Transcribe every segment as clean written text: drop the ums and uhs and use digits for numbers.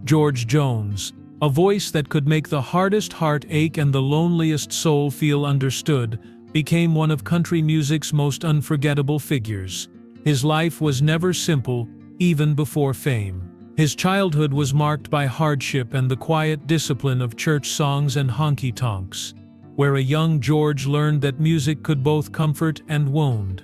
George Jones, a voice that could make the hardest heart ache and the loneliest soul feel understood, became one of country music's most unforgettable figures. His life was never simple, even before fame. His childhood was marked by hardship and the quiet discipline of church songs and honky-tonks, where a young George learned that music could both comfort and wound.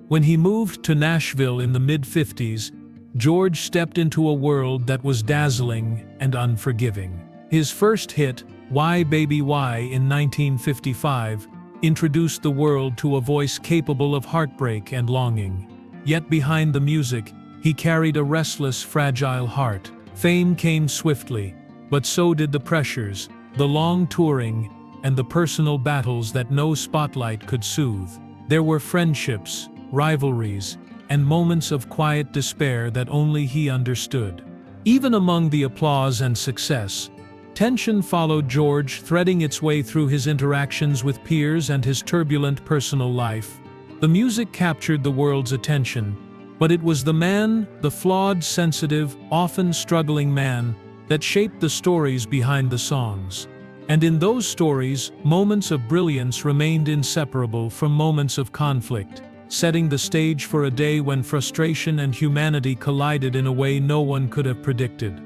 When he moved to Nashville in the mid-50s, George stepped into a world that was dazzling and unforgiving. His first hit, Why Baby Why, in 1955, introduced the world to a voice capable of heartbreak and longing. Yet behind the music, he carried a restless, fragile heart. Fame came swiftly, but so did the pressures, the long touring, and the personal battles that no spotlight could soothe. There were friendships, rivalries, and moments of quiet despair that only he understood. Even among the applause and success, tension followed George, threading its way through his interactions with peers and his turbulent personal life. The music captured the world's attention, but it was the man, the flawed, sensitive, often struggling man, that shaped the stories behind the songs. And in those stories, moments of brilliance remained inseparable from moments of conflict, setting the stage for a day when frustration and humanity collided in a way no one could have predicted.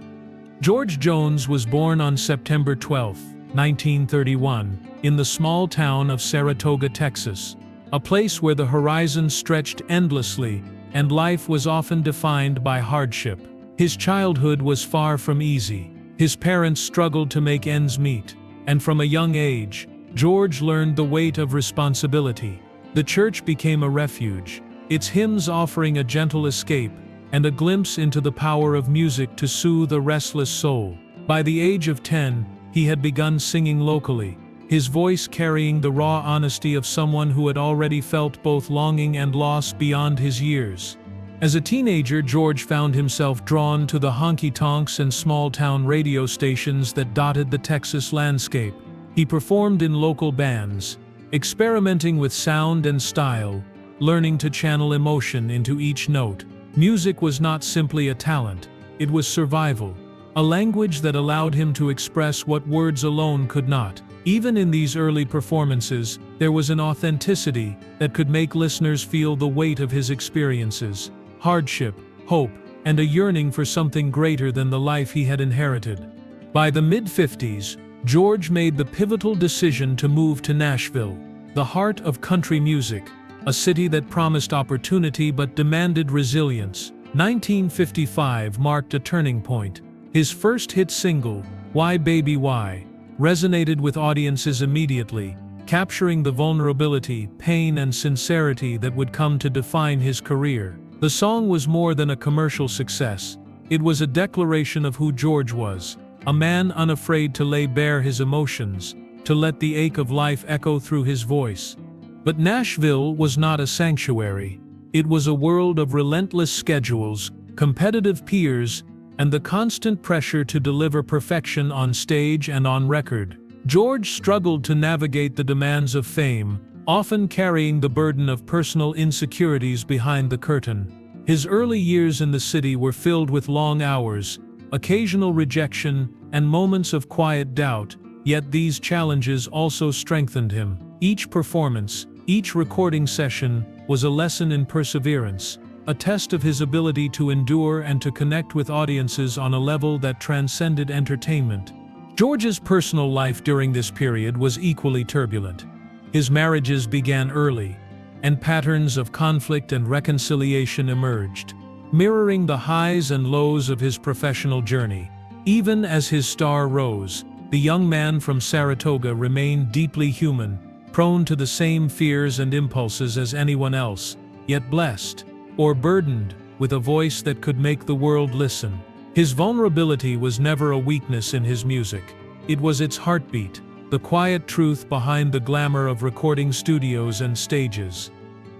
George Jones was born on September 12, 1931, in the small town of Saratoga, Texas, a place where the horizon stretched endlessly and life was often defined by hardship. His childhood was far from easy. His parents struggled to make ends meet, and from a young age, George learned the weight of responsibility. The church became a refuge, its hymns offering a gentle escape and a glimpse into the power of music to soothe a restless soul. By the age of 10, he had begun singing locally, his voice carrying the raw honesty of someone who had already felt both longing and loss beyond his years. As a teenager, George found himself drawn to the honky-tonks and small-town radio stations that dotted the Texas landscape. He performed in local bands, experimenting with sound and style, learning to channel emotion into each note. Music was not simply a talent, it was survival, a language that allowed him to express what words alone could not. Even in these early performances, there was an authenticity that could make listeners feel the weight of his experiences, hardship, hope, and a yearning for something greater than the life he had inherited. By the mid-50s, George made the pivotal decision to move to Nashville, the heart of country music, a city that promised opportunity but demanded resilience. 1955 marked a turning point. His first hit single, Why Baby Why, resonated with audiences immediately, capturing the vulnerability, pain, and sincerity that would come to define his career. The song was more than a commercial success. It was a declaration of who George was, a man unafraid to lay bare his emotions, to let the ache of life echo through his voice. But Nashville was not a sanctuary. It was a world of relentless schedules, competitive peers, and the constant pressure to deliver perfection on stage and on record. George struggled to navigate the demands of fame, often carrying the burden of personal insecurities behind the curtain. His early years in the city were filled with long hours, occasional rejection, and moments of quiet doubt, yet these challenges also strengthened him. Each performance, each recording session, was a lesson in perseverance, a test of his ability to endure and to connect with audiences on a level that transcended entertainment. George's personal life during this period was equally turbulent. His marriages began early, and patterns of conflict and reconciliation emerged, mirroring the highs and lows of his professional journey. Even as his star rose, the young man from Saratoga remained deeply human, prone to the same fears and impulses as anyone else, yet blessed, or burdened, with a voice that could make the world listen. His vulnerability was never a weakness in his music. It was its heartbeat, the quiet truth behind the glamour of recording studios and stages.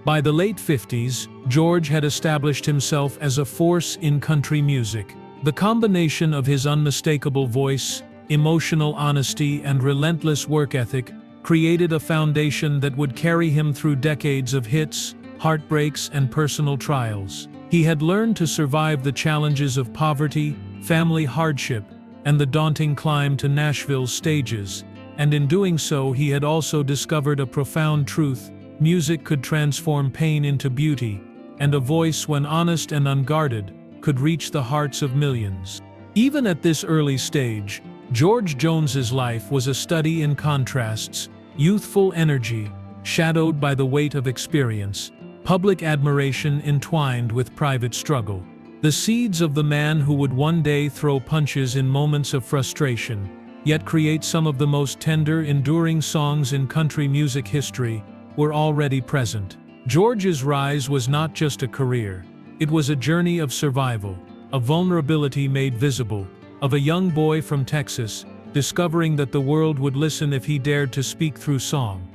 By the late 50s, George had established himself as a force in country music. The combination of his unmistakable voice, emotional honesty, and relentless work ethic created a foundation that would carry him through decades of hits, heartbreaks, and personal trials. He had learned to survive the challenges of poverty, family hardship, and the daunting climb to Nashville's stages, and in doing so he had also discovered a profound truth: music could transform pain into beauty, and a voice, when honest and unguarded, could reach the hearts of millions. Even at this early stage, George Jones's life was a study in contrasts: youthful energy, shadowed by the weight of experience, public admiration entwined with private struggle. The seeds of the man who would one day throw punches in moments of frustration, yet create some of the most tender, enduring songs in country music history, were already present. George's rise was not just a career. It was a journey of survival, of vulnerability made visible, of a young boy from Texas, discovering that the world would listen if he dared to speak through song.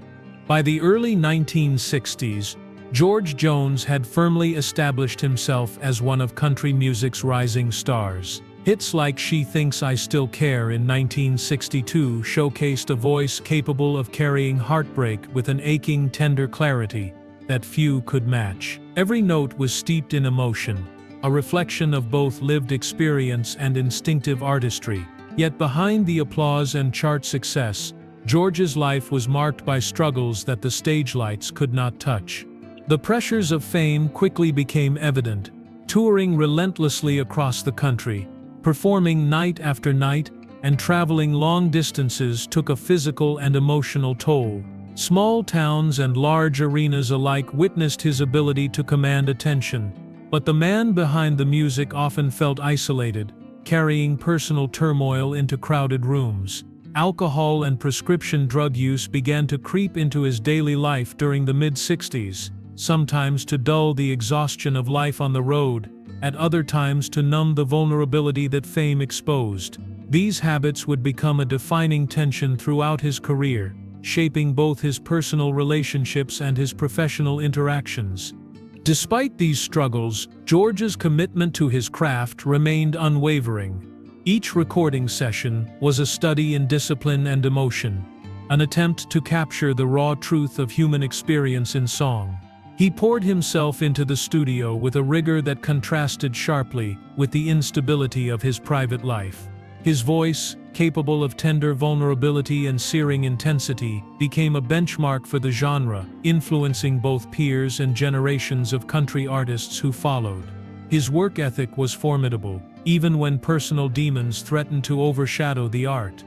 By the early 1960s, George Jones had firmly established himself as one of country music's rising stars. Hits like She Thinks I Still Care in 1962 showcased a voice capable of carrying heartbreak with an aching, tender clarity that few could match. Every note was steeped in emotion, a reflection of both lived experience and instinctive artistry. Yet behind the applause and chart success, George's life was marked by struggles that the stage lights could not touch. The pressures of fame quickly became evident. Touring relentlessly across the country, performing night after night, and traveling long distances took a physical and emotional toll. Small towns and large arenas alike witnessed his ability to command attention, but the man behind the music often felt isolated, carrying personal turmoil into crowded rooms. Alcohol and prescription drug use began to creep into his daily life during the mid-60s, sometimes to dull the exhaustion of life on the road, at other times to numb the vulnerability that fame exposed. These habits would become a defining tension throughout his career, shaping both his personal relationships and his professional interactions. Despite these struggles, George's commitment to his craft remained unwavering. Each recording session was a study in discipline and emotion, an attempt to capture the raw truth of human experience in song. He poured himself into the studio with a rigor that contrasted sharply with the instability of his private life. His voice, capable of tender vulnerability and searing intensity, became a benchmark for the genre, influencing both peers and generations of country artists who followed. His work ethic was formidable, even when personal demons threatened to overshadow the art.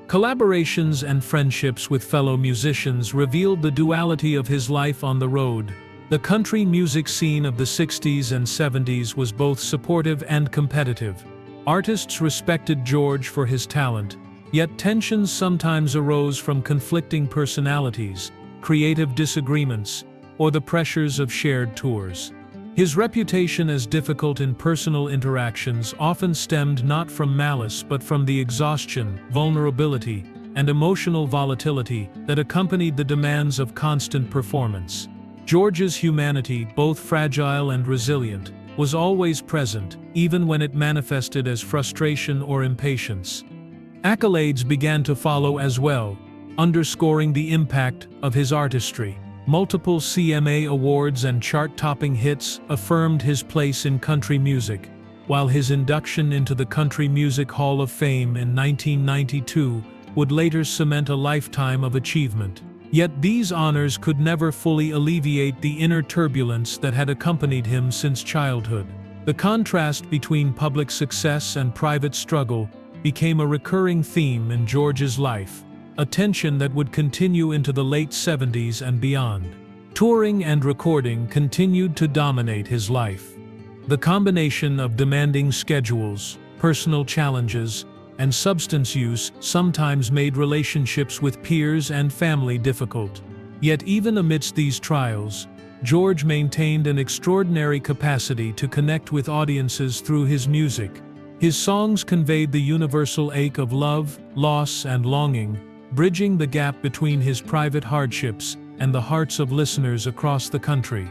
Collaborations and friendships with fellow musicians revealed the duality of his life on the road. The country music scene of the 60s and 70s was both supportive and competitive. Artists respected George for his talent, yet tensions sometimes arose from conflicting personalities, creative disagreements, or the pressures of shared tours. His reputation as difficult in personal interactions often stemmed not from malice but from the exhaustion, vulnerability, and emotional volatility that accompanied the demands of constant performance. George's humanity, both fragile and resilient, was always present, even when it manifested as frustration or impatience. Accolades began to follow as well, underscoring the impact of his artistry. Multiple CMA awards and chart-topping hits affirmed his place in country music, while his induction into the Country Music Hall of Fame in 1992 would later cement a lifetime of achievement. Yet these honors could never fully alleviate the inner turbulence that had accompanied him since childhood. The contrast between public success and private struggle became a recurring theme in George's life, a tension that would continue into the late 70s and beyond. Touring and recording continued to dominate his life. The combination of demanding schedules, personal challenges, and substance use sometimes made relationships with peers and family difficult. Yet even amidst these trials, George maintained an extraordinary capacity to connect with audiences through his music. His songs conveyed the universal ache of love, loss, and longing, bridging the gap between his private hardships and the hearts of listeners across the country.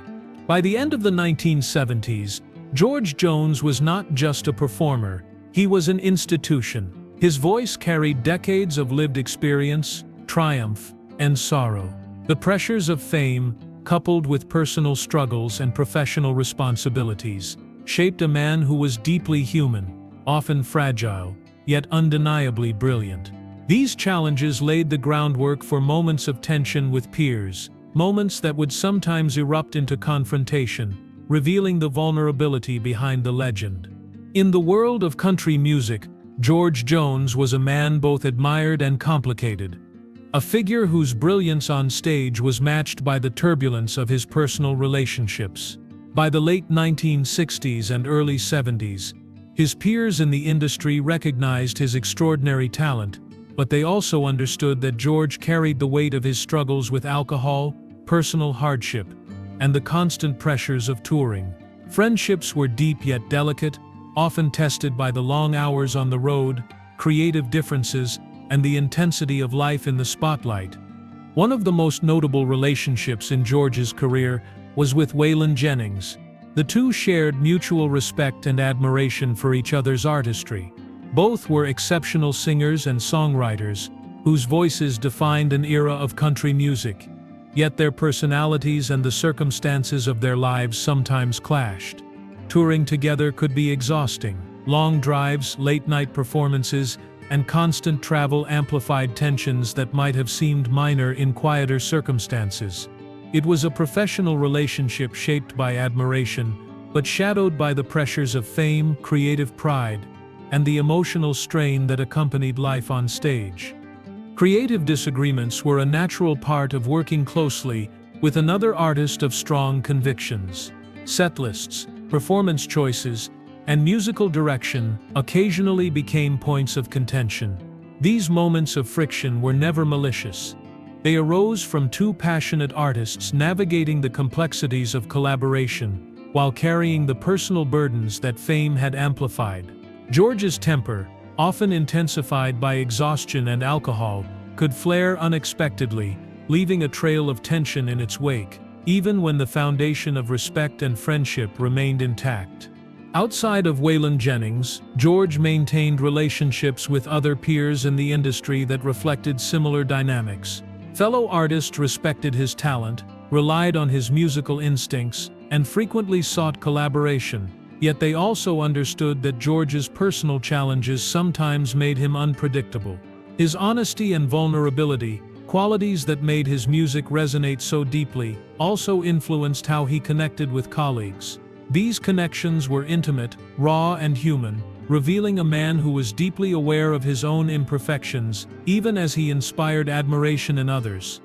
By the end of the 1970s, George Jones was not just a performer, he was an institution. His voice carried decades of lived experience, triumph, and sorrow. The pressures of fame, coupled with personal struggles and professional responsibilities, shaped a man who was deeply human, often fragile, yet undeniably brilliant. These challenges laid the groundwork for moments of tension with peers, moments that would sometimes erupt into confrontation, revealing the vulnerability behind the legend. In the world of country music, George Jones was a man both admired and complicated, a figure whose brilliance on stage was matched by the turbulence of his personal relationships. By the late 1960s and early 70s, his peers in the industry recognized his extraordinary talent, but they also understood that George carried the weight of his struggles with alcohol, personal hardship, and the constant pressures of touring. Friendships were deep yet delicate, often tested by the long hours on the road, creative differences, and the intensity of life in the spotlight. One of the most notable relationships in George's career was with Waylon Jennings. The two shared mutual respect and admiration for each other's artistry. Both were exceptional singers and songwriters, whose voices defined an era of country music. Yet their personalities and the circumstances of their lives sometimes clashed. Touring together could be exhausting. Long drives, late-night performances, and constant travel amplified tensions that might have seemed minor in quieter circumstances. It was a professional relationship shaped by admiration, but shadowed by the pressures of fame, creative pride, and the emotional strain that accompanied life on stage. Creative disagreements were a natural part of working closely with another artist of strong convictions. Setlists, performance choices, and musical direction occasionally became points of contention. These moments of friction were never malicious. They arose from two passionate artists navigating the complexities of collaboration, while carrying the personal burdens that fame had amplified. George's temper, often intensified by exhaustion and alcohol, could flare unexpectedly, leaving a trail of tension in its wake, even when the foundation of respect and friendship remained intact. Outside of Waylon Jennings, George maintained relationships with other peers in the industry that reflected similar dynamics. Fellow artists respected his talent, relied on his musical instincts, and frequently sought collaboration. Yet they also understood that George's personal challenges sometimes made him unpredictable. His honesty and vulnerability, qualities that made his music resonate so deeply, also influenced how he connected with colleagues. These connections were intimate, raw, and human, revealing a man who was deeply aware of his own imperfections, even as he inspired admiration in others.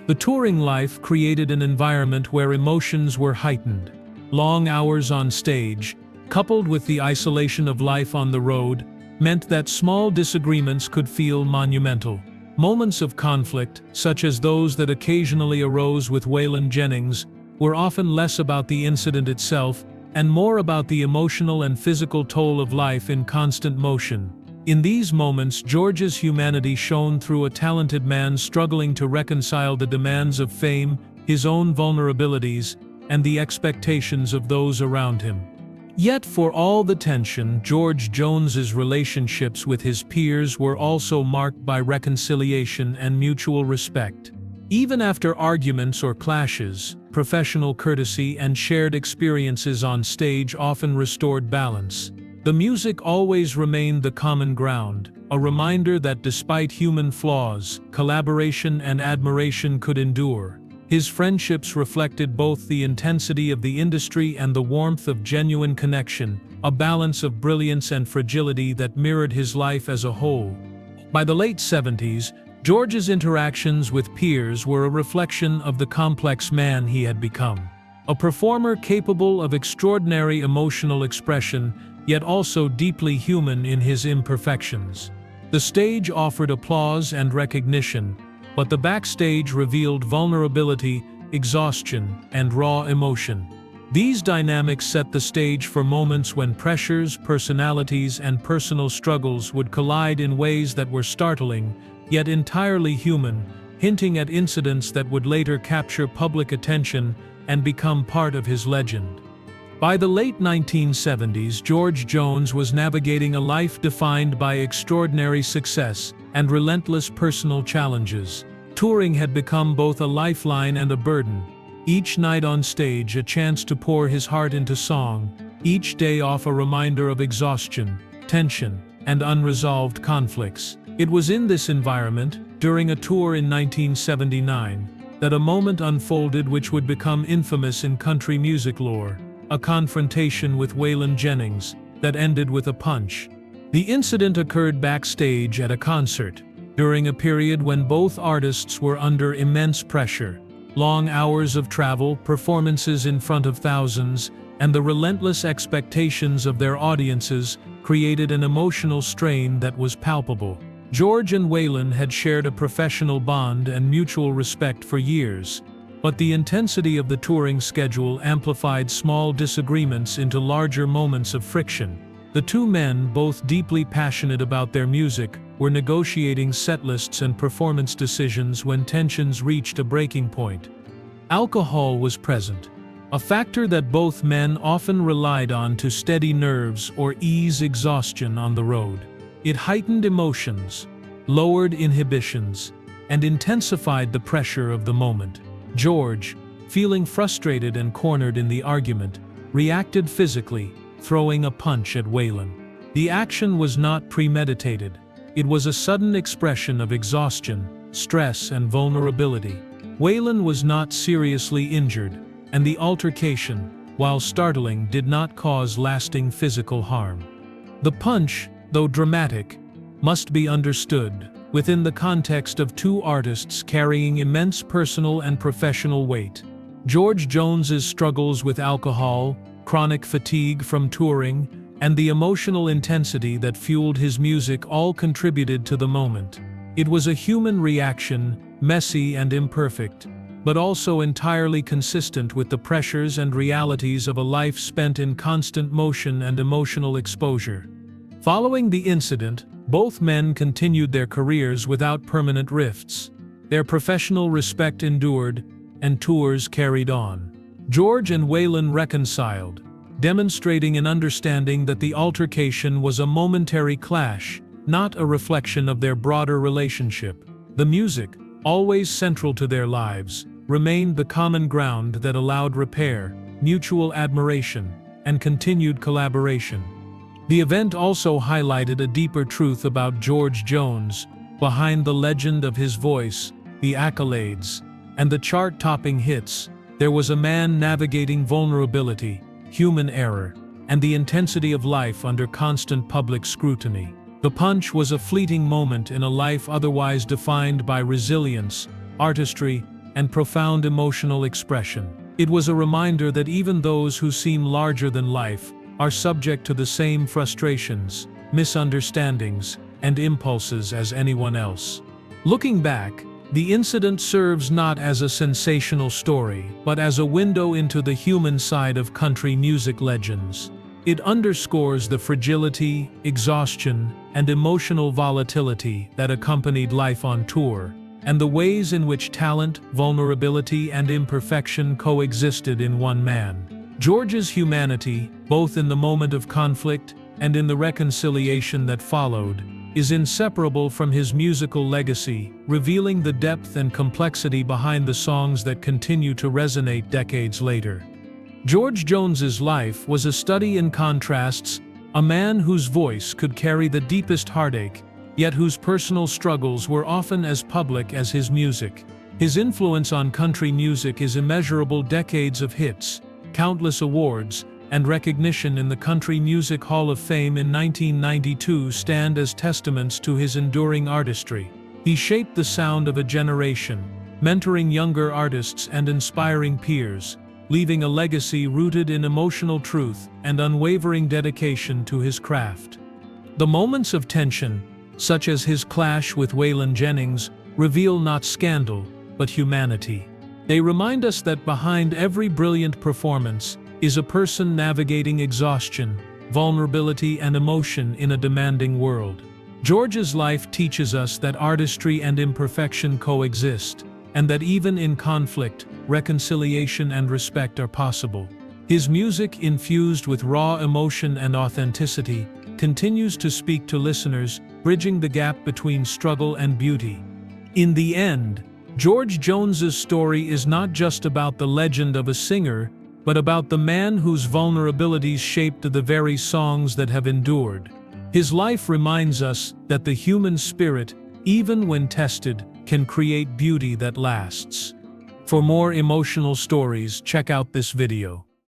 The touring life created an environment where emotions were heightened. Long hours on stage, coupled with the isolation of life on the road, meant that small disagreements could feel monumental. Moments of conflict, such as those that occasionally arose with Waylon Jennings, were often less about the incident itself and more about the emotional and physical toll of life in constant motion. In these moments, George's humanity shone through a talented man struggling to reconcile the demands of fame, his own vulnerabilities, and the expectations of those around him. Yet for all the tension, George Jones's relationships with his peers were also marked by reconciliation and mutual respect. Even after arguments or clashes, professional courtesy and shared experiences on stage often restored balance. The music always remained the common ground, a reminder that despite human flaws, collaboration and admiration could endure. His friendships reflected both the intensity of the industry and the warmth of genuine connection, a balance of brilliance and fragility that mirrored his life as a whole. By the late 70s, George's interactions with peers were a reflection of the complex man he had become. A performer capable of extraordinary emotional expression, yet also deeply human in his imperfections. The stage offered applause and recognition, but the backstage revealed vulnerability, exhaustion, and raw emotion. These dynamics set the stage for moments when pressures, personalities, and personal struggles would collide in ways that were startling, yet entirely human, hinting at incidents that would later capture public attention and become part of his legend. By the late 1970s, George Jones was navigating a life defined by extraordinary success and relentless personal challenges. Touring had become both a lifeline and a burden. Each night on stage, a chance to pour his heart into song, each day off a reminder of exhaustion, tension, and unresolved conflicts. It was in this environment, during a tour in 1979, that a moment unfolded which would become infamous in country music lore, a confrontation with Waylon Jennings that ended with a punch. The incident occurred backstage at a concert, during a period when both artists were under immense pressure. Long hours of travel, performances in front of thousands, and the relentless expectations of their audiences created an emotional strain that was palpable. George and Waylon had shared a professional bond and mutual respect for years, but the intensity of the touring schedule amplified small disagreements into larger moments of friction. The two men, both deeply passionate about their music, were negotiating setlists and performance decisions when tensions reached a breaking point. Alcohol was present, a factor that both men often relied on to steady nerves or ease exhaustion on the road. It heightened emotions, lowered inhibitions, and intensified the pressure of the moment. George, feeling frustrated and cornered in the argument, reacted physically, throwing a punch at Waylon. The action was not premeditated. It was a sudden expression of exhaustion, stress, and vulnerability. Waylon was not seriously injured, and the altercation, while startling, did not cause lasting physical harm. The punch, though dramatic, must be understood within the context of two artists carrying immense personal and professional weight. George Jones's struggles with alcohol, chronic fatigue from touring, and the emotional intensity that fueled his music all contributed to the moment. It was a human reaction, messy and imperfect, but also entirely consistent with the pressures and realities of a life spent in constant motion and emotional exposure. Following the incident, both men continued their careers without permanent rifts. Their professional respect endured, and tours carried on. George and Waylon reconciled, demonstrating an understanding that the altercation was a momentary clash, not a reflection of their broader relationship. The music, always central to their lives, remained the common ground that allowed repair, mutual admiration, and continued collaboration. The event also highlighted a deeper truth about George Jones. Behind the legend of his voice, the accolades, and the chart-topping hits, there was a man navigating vulnerability, human error, and the intensity of life under constant public scrutiny. The punch was a fleeting moment in a life otherwise defined by resilience, artistry, and profound emotional expression. It was a reminder that even those who seem larger than life are subject to the same frustrations, misunderstandings, and impulses as anyone else. Looking back, the incident serves not as a sensational story, but as a window into the human side of country music legends. It underscores the fragility, exhaustion, and emotional volatility that accompanied life on tour, and the ways in which talent, vulnerability, and imperfection coexisted in one man. George's humanity, both in the moment of conflict and in the reconciliation that followed, is inseparable from his musical legacy, revealing the depth and complexity behind the songs that continue to resonate decades later. George Jones's life was a study in contrasts, a man whose voice could carry the deepest heartache, yet whose personal struggles were often as public as his music. His influence on country music is immeasurable. Decades of hits, countless awards, and recognition in the Country Music Hall of Fame in 1992 stand as testaments to his enduring artistry. He shaped the sound of a generation, mentoring younger artists and inspiring peers, leaving a legacy rooted in emotional truth and unwavering dedication to his craft. The moments of tension, such as his clash with Waylon Jennings, reveal not scandal, but humanity. They remind us that behind every brilliant performance is a person navigating exhaustion, vulnerability, and emotion in a demanding world. George's life teaches us that artistry and imperfection coexist, and that even in conflict, reconciliation and respect are possible. His music, infused with raw emotion and authenticity, continues to speak to listeners, bridging the gap between struggle and beauty. In the end, George Jones's story is not just about the legend of a singer, but about the man whose vulnerabilities shaped the very songs that have endured. His life reminds us that the human spirit, even when tested, can create beauty that lasts. For more emotional stories, check out this video.